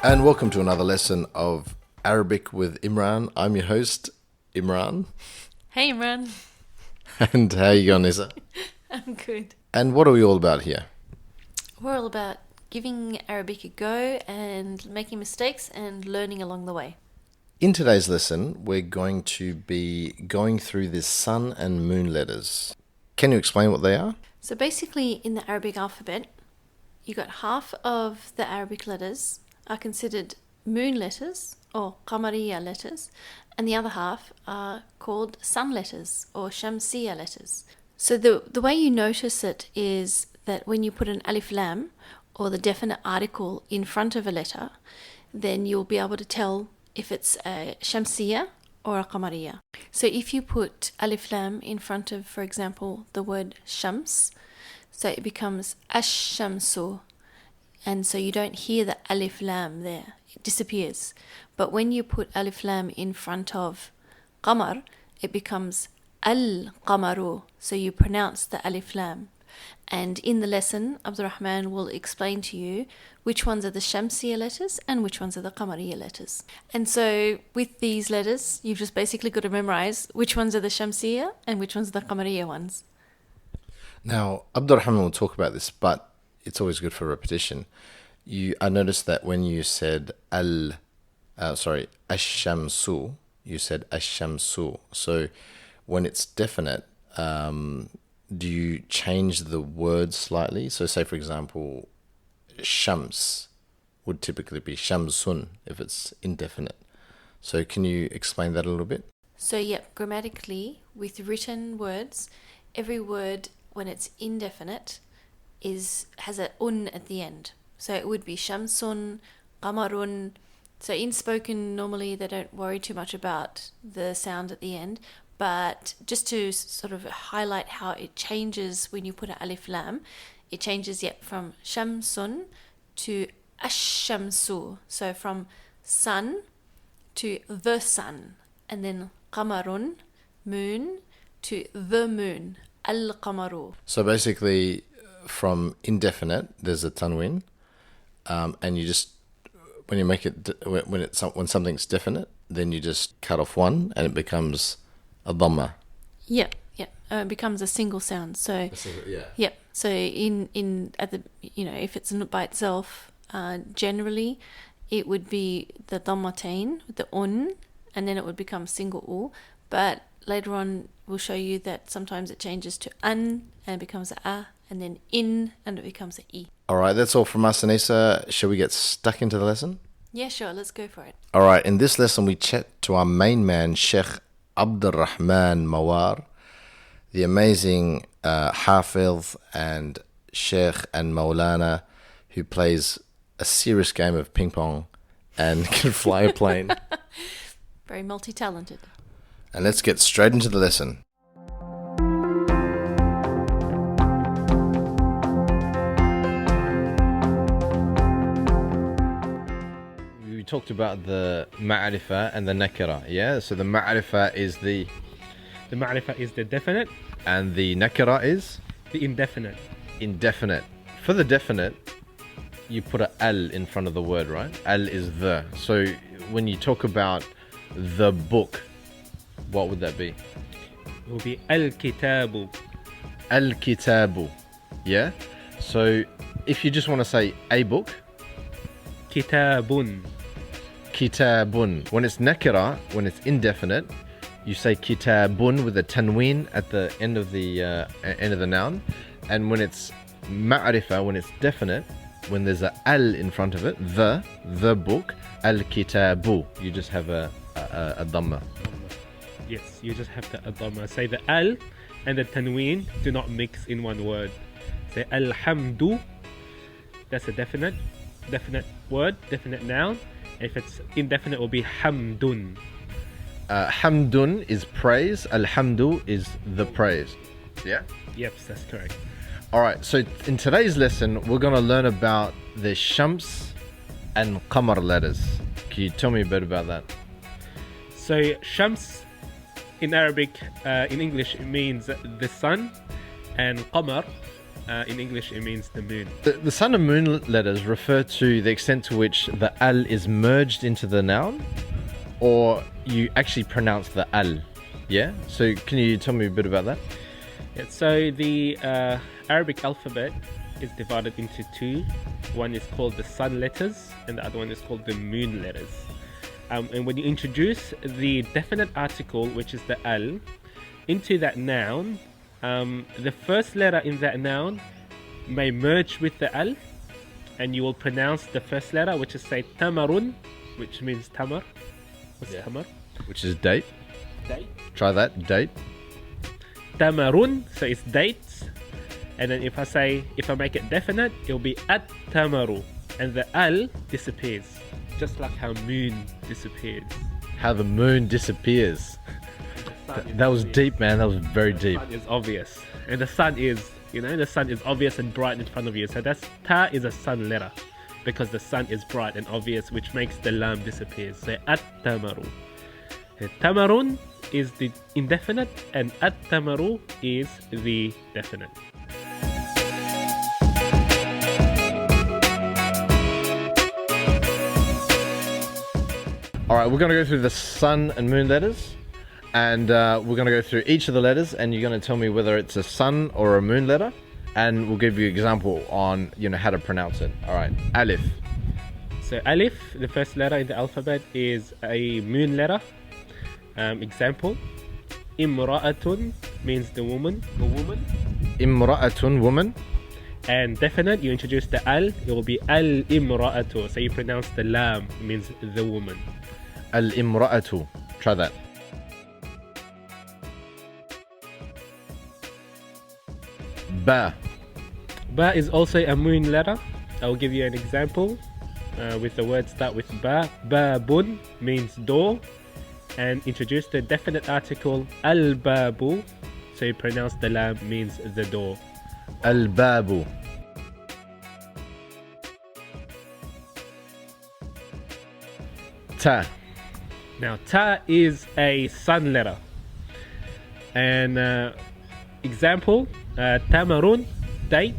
And welcome to another lesson of Arabic with Imran. I'm your host, Imran. Hey Imran. And how you going, Nisa? I'm good. And what are we all about here? We're all about giving Arabic a go and making mistakes and learning along the way. In today's lesson, we're going to be going through the sun and moon letters. Can you explain what they are? So basically in the Arabic alphabet, you got half of the Arabic letters are considered moon letters or qamariya letters, and the other half are called sun letters or shamsiya letters. So the way you notice it is that when you put an alif lam or the definite article in front of a letter, then you'll be able to tell if it's a shamsiya or a qamariya. So if you put alif lam in front of, for example, the word shams, so it becomes ash-shamsu, and so you don't hear the alif lam there. It disappears. But when you put alif lam in front of qamar, it becomes al-qamaru, so you pronounce the alif lam. And in the lesson, Abdurrahman will explain to you which ones are the Shamsiya letters and which ones are the Qamariya letters. And so with these letters, you've just basically got to memorize which ones are the Shamsiya and which ones are the Qamariya ones. Now, Abdurrahman will talk about this, but it's always good for repetition. I noticed that when you said ash-shamsu, you said ash-shamsu. So when it's definite, do you change the word slightly? So say, for example, shams would typically be shamsun if it's indefinite. So can you explain that a little bit? So grammatically, with written words, every word when it's indefinite has a un at the end. So it would be shamsun, qamarun. So in spoken, normally they don't worry too much about the sound at the end. But just to sort of highlight how it changes when you put an alif lam, it changes from shamsun to ash-shamsu. So from sun to the sun. And then qamarun, moon, to the moon, al-qamaru. So basically, from indefinite, there's a tanwin, and you just when you make it when something's definite, then you just cut off one, and it becomes a dhamma. Yep. It becomes a single sound. So Yep. So in at the if it's not by itself, generally it would be the dhammatain with the un, and then it would become single u. But later on, we'll show you that sometimes it changes to an and it becomes a, and then in and it becomes a e. All right, that's all from us, Anissa. Shall we get stuck into the lesson? Yeah, sure. Let's go for it. All right, in this lesson, we chat to our main man, Shaykh Abdurrahman Mawar, the amazing Hafiz and Sheikh and Maulana, who plays a serious game of ping pong and can fly a plane. Very multi-talented. And let's get straight into the lesson. We talked about the ma'rifa and the nakira, yeah? So the ma'rifa is the ma'rifa is the definite, and the nakira is the indefinite. Indefinite. For the definite, you put a al in front of the word, right? Al is the. So when you talk about the book, what would that be? It will be al-kitabu. Al-kitabu. Yeah? So if you just want to say a book, Kitabun. kitabun. When it's nakira, when it's indefinite, you say kitabun with a tanween at the end of the noun. And when it's ma'rifa, when it's definite, when there's a al in front of it, the book, al-kitabu, you just have a dhamma. Yes, you just have the dhamma. Say the al and the tanween do not mix in one word. Say alhamdu. That's a definite word, definite noun. If it's indefinite, it will be hamdun. Hamdun is praise. Alhamdu is the praise. Yeah? Yep, that's correct. All right, so in today's lesson, we're going to learn about the Shams and Qamar letters. Can you tell me a bit about that? So Shams in Arabic, in English, it means the sun, and Qamar in English it means the moon. The sun and moon letters refer to the extent to which the al is merged into the noun, or you actually pronounce the al. Yeah? So can you tell me a bit about that? Yeah, so the Arabic alphabet is divided into two. One is called the sun letters and the other one is called the moon letters. And when you introduce the definite article, which is the al, into that noun, the first letter in that noun may merge with the al, and you will pronounce the first letter, which is say tamarun, which means tamar. What's tamar? Which is date. Date. Try that, date. Tamarun, so it's dates. And then if I make it definite, it'll be at tamaru, and the al disappears, just like how moon disappears. How the moon disappears. That was deep, man. That was very deep. The sun is obvious, and the sun is, the sun is obvious and bright in front of you. So that's ta is a sun letter, because the sun is bright and obvious, which makes the lam disappear. So at tamaru. Tamarun is the indefinite, and at tamaru is the definite. Alright, we're going to go through the sun and moon letters, and we're going to go through each of the letters, and you're going to tell me whether it's a sun or a moon letter, and we'll give you an example on how to pronounce it. Alright, alif. So alif, the first letter in the alphabet, is a moon letter. Example, imra'atun means the woman. Imra'atun, woman. And definite, you introduce the al, it will be al-imra'atu. So you pronounce the lam, it means the woman. Al-imra'atu. Try that. Ba. Ba is also a moon letter. I'll give you an example with the word start with ba. Babun means door. And introduce the definite article al-babu. So you pronounce the lam, means the door. Al-babu. Ta. Now ta is a sun letter. And example, tamarun, date.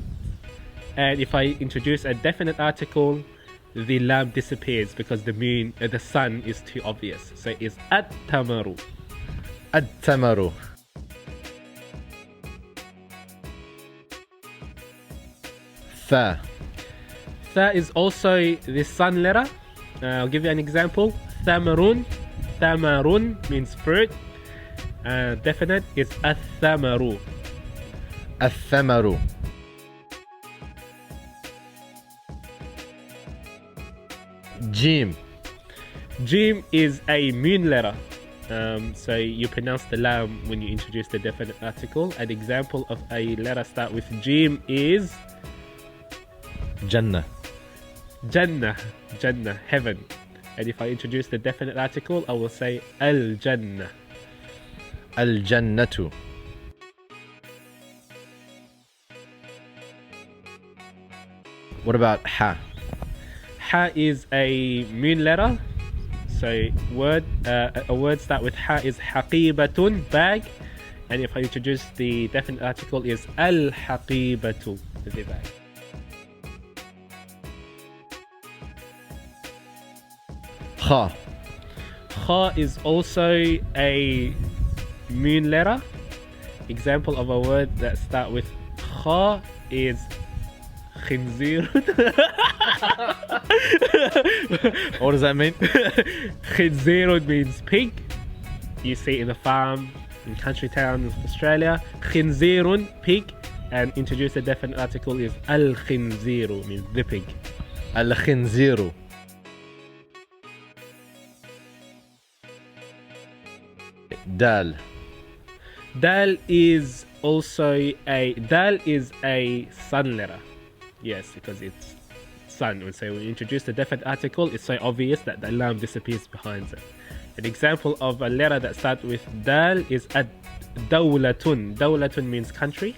And if I introduce a definite article, the lam disappears because the sun is too obvious. So it's at-tamaru. At-tamaru. Tha. Tha is also the sun letter. I'll give you an example. Thamarun. Thamarun means fruit. Definite is at-thamaru. Al-thamaru. Jim. Jim is a moon letter. So you pronounce the lam when you introduce the definite article. An example of a letter start with Jim is Jannah. Jannah. Jannah, heaven. And if I introduce the definite article, I will say al-Jannah. Al-Jannatu. What about Ha? Ha is a moon letter. So a word start with ha is haqibatun, bag. And if I introduce the definite article is al-haqibatu, the bag. Kha. Kha is also a moon letter. Example of a word that start with kha is khinzir. What does that mean? Khinzir means pig. You see in a farm in country town in Australia. Khinzirun, pig. And introduce a definite article is al-khinziru, means the pig. Al-khinziru. Dal. Dal is also a sun letter. Yes, because it's sun. So when you introduce the definite article, it's so obvious that the lam disappears behind it. An example of a letter that starts with dal is ad-dawlatun. Dawlatun means country.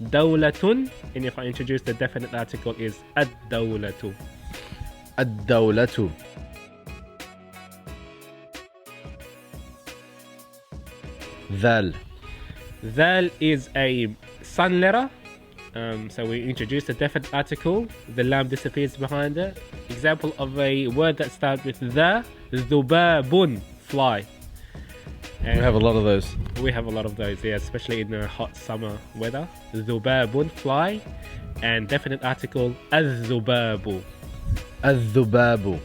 Dawlatun, and if I introduce the definite article is ad-dawlatu. Ad-dawlatu. Dhal. Dhal is a sun letter. So we introduce a definite article, the lam disappears behind it. Example of a word that starts with the, dhubabun, fly. And We have a lot of those. we have a lot of those, yeah, especially in the hot summer weather. Dhubabun, fly, and definite article, adhubabu. الذباب.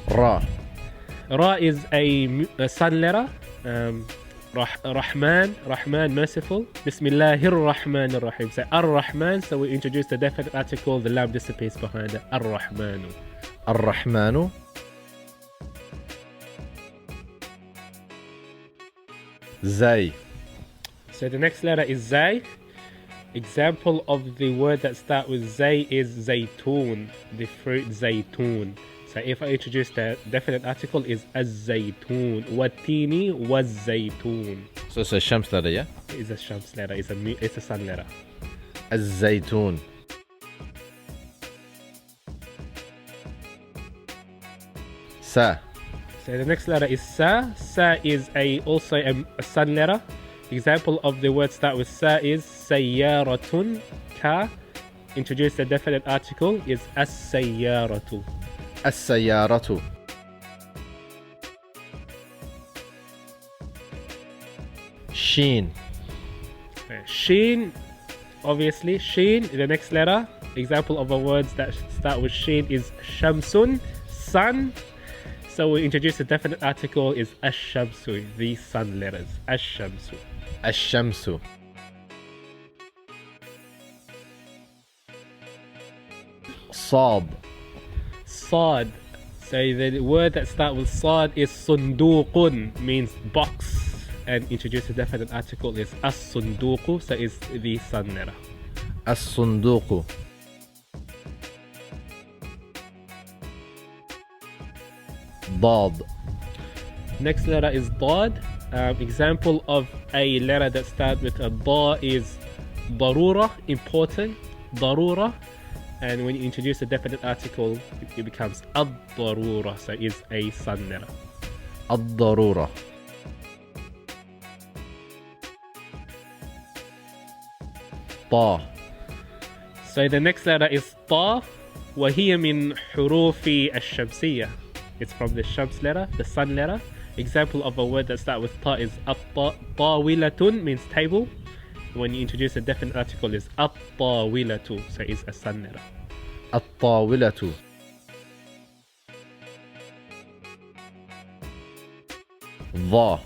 Ra. Ra is a sun letter. Rahman, merciful. Bismillahir Rahmanir Rahim. So Ar-Rahman, so we introduce the definite article, the lam disappears behind it. Ar-Rahmanu. الرحمن. Zay. So the next letter is Zay. Example of the word that start with Zay is Zaytoon, the fruit Zaytoon. So if I introduce the definite article is Az-Zaytoon. Watini was Zaytoon. So it's a shams letter, yeah? It's a shams letter, it's a sun letter. الزيتون. Sa. So the next letter is Sa. Sa is also a sun letter. Example of the word start with Sa is Sayyaratun. Ka. Introduce the definite article is As-Sayyaratu. السيارة. Sheen. Sheen, obviously, Sheen, the next letter. Example of a words that start with Sheen is Shamsun, sun. So we introduce a definite article is Ash-Shamsu, the sun letters. Ash-Shamsu. الشمس. Sad. Sad. So the word that starts with Sad is Sunduqun, means box. And introduce a definite article is As-Sunduqu, so it's the sun letter. الصندوق. ضاد. Next letter is Dad. Example of a letter that starts with a Da is Darura, important. Darura. And when you introduce a definite article, it becomes Ad-Darura, so it's a sun letter. الضرورة. طا. So the next letter is Ta. وهي من حروف الشمسية. It's from the Shams letter, the sun letter. Example of a word that starts with Ta is At-Tawilatun, means table. When you introduce a definite article is At-Tawilatu, so it's a sun letter. الطاولة. ضا.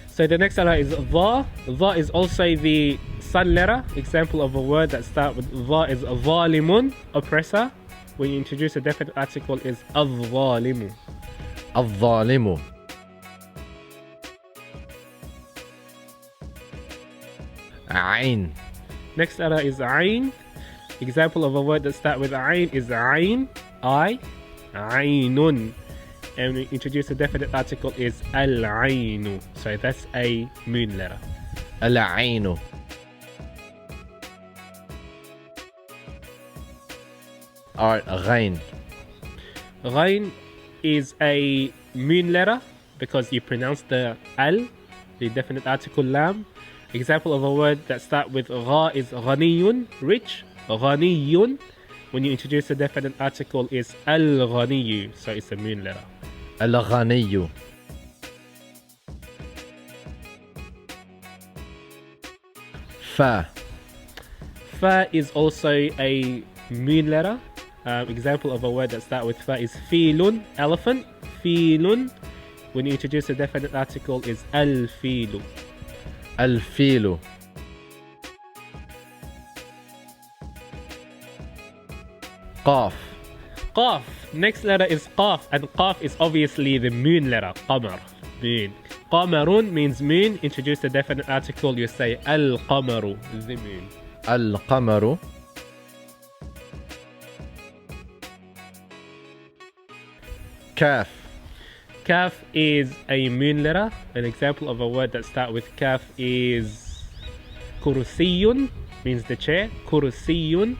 So the next letter is Dha. Dha is also the sun letter. Example of a word that starts with Dha is Zalimun, oppressor. When you introduce a definite article is Al-Zalimu. الظالم. عين. Next letter is Ain. Example of a word that starts with Ain is Ain, I, Ainun. And we introduce a definite article is Al-Ainu. So that's a moon letter. العين. Alright, غين. Ghain is a moon letter because you pronounce the Al, the definite article lam. Example of a word that starts with Gha is Ghaniyun, rich. Ghaniyun. When you introduce a definite article is Al-Ghaniyu, so it's a moon letter. الغني. فا. Fa is also a moon letter. Example of a word that starts with Fa is Filun, elephant. Filun. When you introduce a definite article is Al-Filu. الفيل. قاف. Qaf. Next letter is Qaf, and Qaf is obviously the moon letter. Qamar, moon. Qamarun means moon. Introduce the definite article, you say Al-Qamaru, the moon. القمر. كاف. Kaf is a moon letter. An example of a word that starts with Kaf is Kursiyun, means the chair. Kursiyun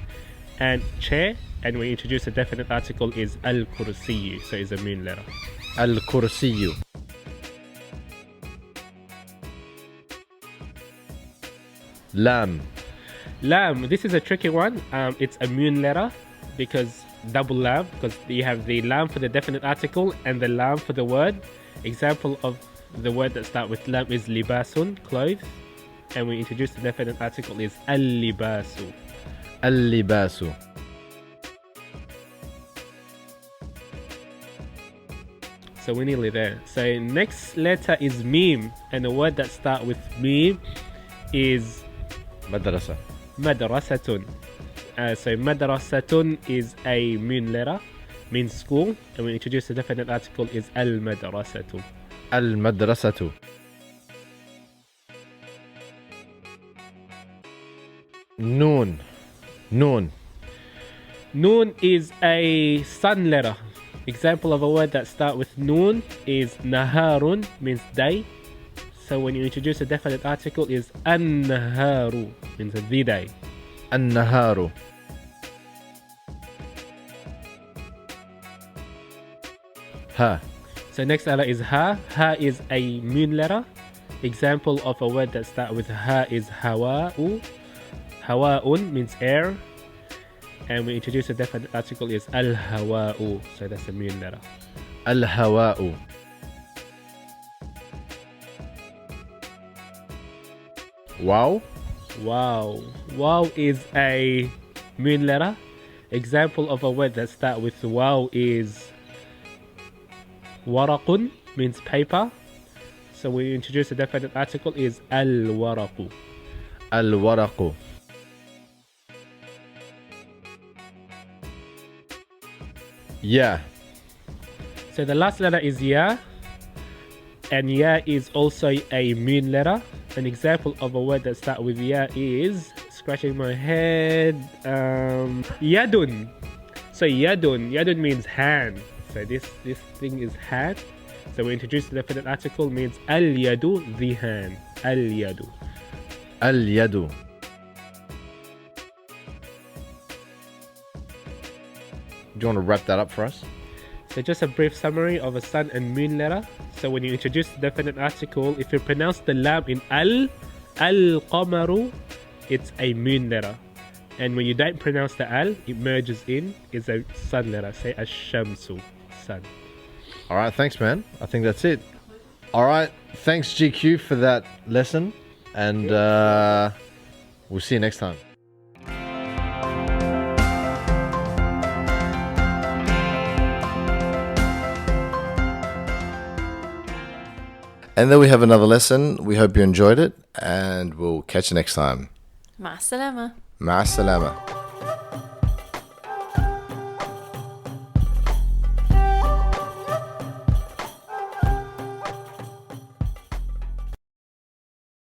and chair. And when you introduce a definite article is Al-Kursiyu, so it's a moon letter. الكرسي. Lam. Lam, this is a tricky one. It's a moon letter because double lam, because you have the lam for the definite article and the lam for the word. Example of the word that start with lam is libasun, clothes. And we introduce the definite article is al-libasu. Al-libasu. So we're nearly there. So next letter is mim, and the word that start with mim is Madrasa. madrasatun. So madrasatun is a moon letter, means school, and we introduce the definite article is al-madrasatu. Al-madrasatu. Noon. Noon. Noon is a sun letter. Example of a word that start with noon is naharun, means day. So when you introduce a definite article is an-naharu, means the day. An-naharu. Ha. So next letter is ha. Ha is a moon letter. Example of a word that start with ha is hawa'u. Hawa'un means air. And we introduce a definite article is al-hawa'u. So that's a moon letter. Al-hawa'u. Wow. Wow. Wow is a moon letter. Example of a word that start with wow is waraqun, means paper. So we introduce a definite article is al-waraqu. Al-waraqu. Yeah. So the last letter is ya, and ya is also a moon letter. An example of a word that starts with ya is, scratching my head, yadun. So yadun means hand. So this thing is hand. So we introduce the definite article means al-yadu, the hand. Al-yadu. Al-yadu. Do you want to wrap that up for us? So just a brief summary of a sun and moon letter. So when you introduce the definite article, if you pronounce the lam in al-qamaru, it's a moon letter. And when you don't pronounce the al, it merges in, is a sun letter. Say الشمس, sun. All right, thanks, man. I think that's it. All right, thanks, GQ, for that lesson. And we'll see you next time. And then we have another lesson. We hope you enjoyed it, and we'll catch you next time. مع السلامة. مع السلامة.